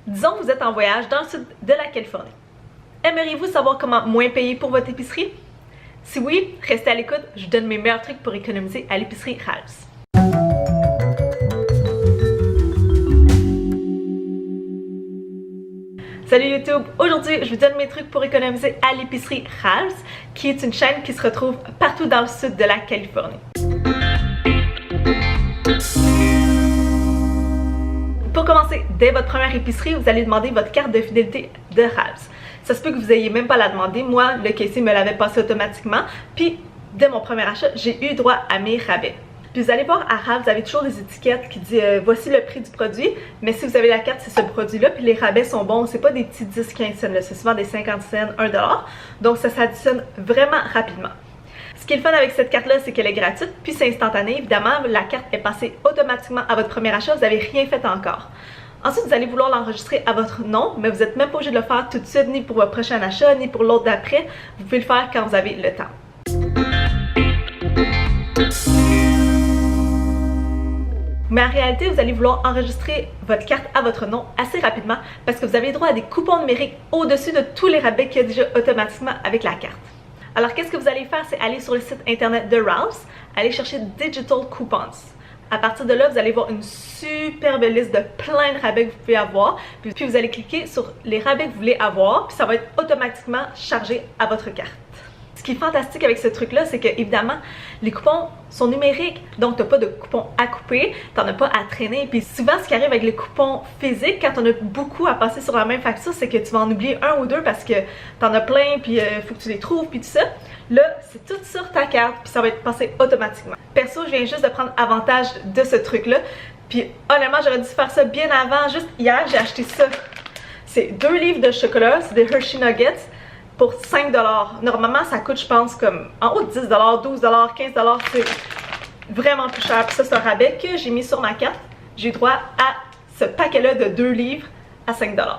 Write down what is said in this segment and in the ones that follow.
Disons que vous êtes en voyage dans le sud de la Californie. Aimeriez-vous savoir comment moins payer pour votre épicerie? Si oui, restez à l'écoute, je vous donne mes meilleurs trucs pour économiser à l'épicerie Ralph's. Salut YouTube! Aujourd'hui, je vous donne mes trucs pour économiser à l'épicerie Ralph's, qui est une chaîne qui se retrouve partout dans le sud de la Californie. Pour commencer, dès votre première épicerie, vous allez demander votre carte de fidélité de Ralph's. Ça se peut que vous n'ayez même pas à la demander. Moi, le caissier me l'avait passé automatiquement. Puis, dès mon premier achat, j'ai eu droit à mes rabais. Puis vous allez voir à Ralph's, vous avez toujours des étiquettes qui disent voici le prix du produit, mais si vous avez la carte, c'est ce produit-là, puis les rabais sont bons, c'est pas des petits 10-15 cents, c'est souvent des 50 cents, 1$, donc ça s'additionne vraiment rapidement. Ce qui est le fun avec cette carte-là, c'est qu'elle est gratuite, puis c'est instantané, évidemment, la carte est passée automatiquement à votre premier achat, vous n'avez rien fait encore. Ensuite, vous allez vouloir l'enregistrer à votre nom, mais vous n'êtes même pas obligé de le faire tout de suite, ni pour votre prochain achat, ni pour l'autre d'après, vous pouvez le faire quand vous avez le temps. Mais en réalité, vous allez vouloir enregistrer votre carte à votre nom assez rapidement parce que vous avez droit à des coupons numériques au-dessus de tous les rabais qu'il y a déjà automatiquement avec la carte. Alors, qu'est-ce que vous allez faire? C'est aller sur le site internet de Ralph's, aller chercher Digital Coupons. À partir de là, vous allez voir une superbe liste de plein de rabais que vous pouvez avoir. Puis vous allez cliquer sur les rabais que vous voulez avoir, puis ça va être automatiquement chargé à votre carte. Ce qui est fantastique avec ce truc-là, c'est que évidemment, les coupons sont numériques, donc tu n'as pas de coupons à couper, tu n'en as pas à traîner. Puis souvent, ce qui arrive avec les coupons physiques, quand on a beaucoup à passer sur la même facture, c'est que tu vas en oublier un ou deux parce que tu en as plein, puis il faut que tu les trouves, puis tout ça. Là, c'est tout sur ta carte, puis ça va être passé automatiquement. Perso, je viens juste de prendre avantage de ce truc-là, puis honnêtement, j'aurais dû faire ça bien avant. Juste hier, j'ai acheté ça. C'est 2 livres de chocolat, c'est des Hershey Nuggets. Pour 5$. Normalement, ça coûte, je pense, comme en haut de 10$, 12$, 15$. C'est vraiment plus cher. Puis ça, c'est un rabais que j'ai mis sur ma carte. J'ai droit à ce paquet-là de 2 livres à 5$.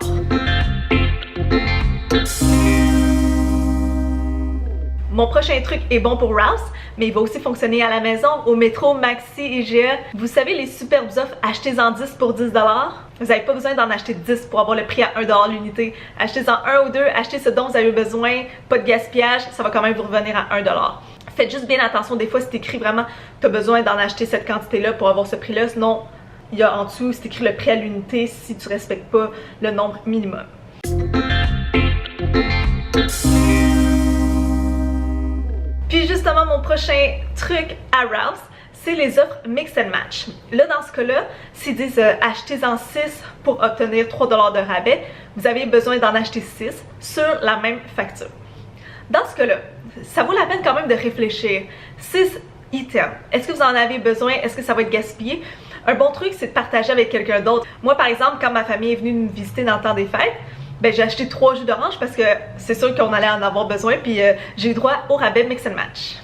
Mon prochain truc est bon pour Ralph's, mais il va aussi fonctionner à la maison, au métro, Maxi, IGA. Vous savez les superbes offres, achetez-en 10 pour 10$. Vous n'avez pas besoin d'en acheter 10 pour avoir le prix à 1$ l'unité. Achetez-en 1 ou 2, achetez ce dont vous avez besoin, pas de gaspillage, ça va quand même vous revenir à 1$. Faites juste bien attention, des fois c'est écrit vraiment, tu as besoin d'en acheter cette quantité-là pour avoir ce prix-là, sinon il y a en dessous, c'est écrit le prix à l'unité si tu ne respectes pas le nombre minimum. Puis justement, mon prochain truc à Ralph's, c'est les offres Mix and Match. Là, dans ce cas-là, s'ils disent achetez-en 6 pour obtenir 3$ de rabais, vous avez besoin d'en acheter 6 sur la même facture. Dans ce cas-là, ça vaut la peine quand même de réfléchir. 6 items, est-ce que vous en avez besoin? Est-ce que ça va être gaspillé? Un bon truc, c'est de partager avec quelqu'un d'autre. Moi, par exemple, quand ma famille est venue me visiter dans le temps des fêtes, ben, j'ai acheté 3 jus d'orange parce que c'est sûr qu'on allait en avoir besoin, puis j'ai eu droit au rabais Mix and Match.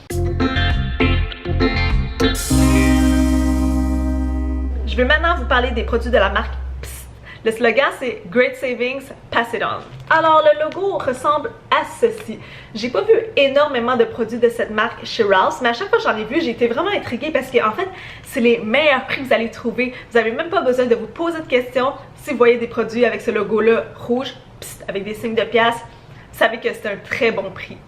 Je vais maintenant vous parler des produits de la marque Psst. Le slogan c'est Great Savings, Pass It On. Alors le logo ressemble à ceci. J'ai pas vu énormément de produits de cette marque chez Ralph's, mais à chaque fois que j'en ai vu, j'ai été vraiment intriguée parce qu'en fait, c'est les meilleurs prix que vous allez trouver. Vous n'avez même pas besoin de vous poser de questions. Si vous voyez des produits avec ce logo-là rouge, Psst, avec des signes de pièces, vous savez que c'est un très bon prix.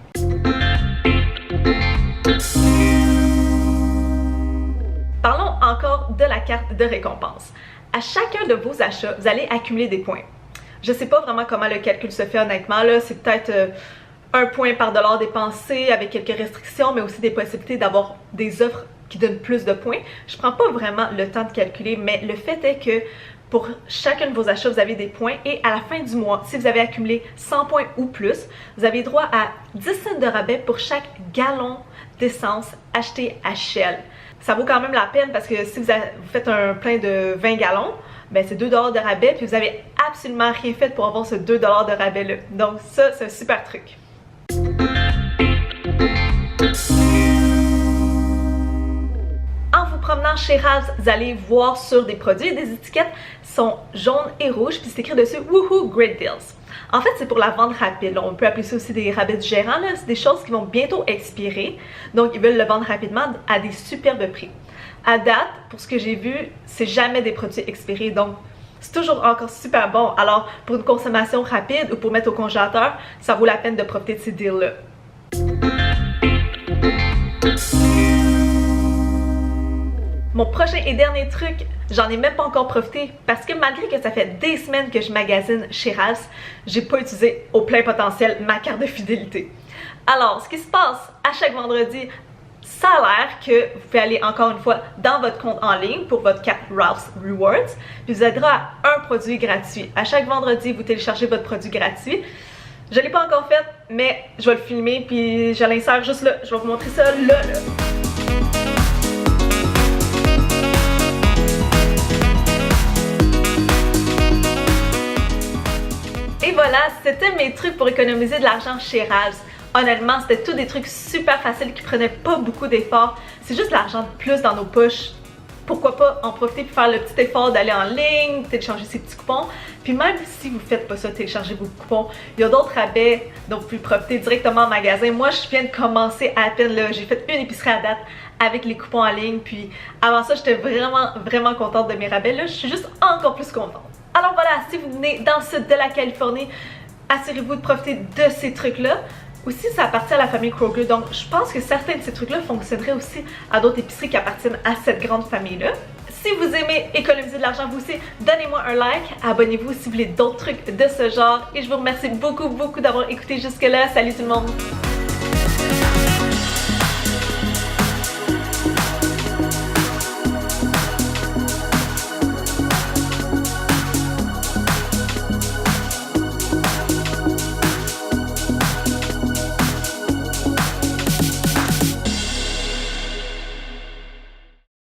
Parlons encore de la carte de récompense. À chacun de vos achats, vous allez accumuler des points. Je ne sais pas vraiment comment le calcul se fait honnêtement, là, c'est peut-être 1 point par dollar dépensé avec quelques restrictions, mais aussi des possibilités d'avoir des offres qui donnent plus de points. Je ne prends pas vraiment le temps de calculer, mais le fait est que pour chacun de vos achats, vous avez des points et à la fin du mois, si vous avez accumulé 100 points ou plus, vous avez droit à 10 cents de rabais pour chaque gallon d'essence acheté à Shell. Ça vaut quand même la peine parce que si vous faites un plein de 20 gallons, ben c'est 2$ de rabais puis vous avez absolument rien fait pour avoir ce 2$ de rabais là. Donc ça, c'est un super truc. En vous promenant chez Ralph's, vous allez voir sur des produits, des étiquettes sont jaunes et rouges puis c'est écrit dessus Woohoo Great Deals. En fait, c'est pour la vente rapide. On peut appeler ça aussi des rabais du gérant. C'est des choses qui vont bientôt expirer. Donc, ils veulent le vendre rapidement à des superbes prix. À date, pour ce que j'ai vu, c'est jamais des produits expirés. Donc, c'est toujours encore super bon. Alors, pour une consommation rapide ou pour mettre au congélateur, ça vaut la peine de profiter de ces deals-là. Mon prochain et dernier truc, j'en ai même pas encore profité parce que malgré que ça fait des semaines que je magasine chez Ralphs, j'ai pas utilisé au plein potentiel ma carte de fidélité. Alors, ce qui se passe à chaque vendredi, ça a l'air que vous pouvez aller encore une fois dans votre compte en ligne pour votre carte Ralphs Rewards, puis vous avez droit à un produit gratuit. À chaque vendredi, vous téléchargez votre produit gratuit. Je l'ai pas encore fait, mais je vais le filmer puis je l'insère juste là. Je vais vous montrer ça là. Et voilà, c'était mes trucs pour économiser de l'argent chez Ralphs. Honnêtement, c'était tous des trucs super faciles qui prenaient pas beaucoup d'efforts. C'est juste l'argent de plus dans nos poches. Pourquoi pas en profiter puis faire le petit effort d'aller en ligne, télécharger ces petits coupons. Puis même si vous faites pas ça, téléchargez vos coupons. Il y a d'autres rabais dont vous pouvez profiter directement en magasin. Moi, je viens de commencer à peine là. J'ai fait une épicerie à date avec les coupons en ligne. Puis avant ça, j'étais vraiment contente de mes rabais. Là, je suis juste encore plus contente. Alors voilà, si vous venez dans le sud de la Californie, assurez-vous de profiter de ces trucs-là. Aussi, ça appartient à la famille Kroger, donc je pense que certains de ces trucs-là fonctionneraient aussi à d'autres épiceries qui appartiennent à cette grande famille-là. Si vous aimez économiser de l'argent vous aussi, donnez-moi un like, abonnez-vous si vous voulez d'autres trucs de ce genre et je vous remercie beaucoup d'avoir écouté jusque-là. Salut tout le monde!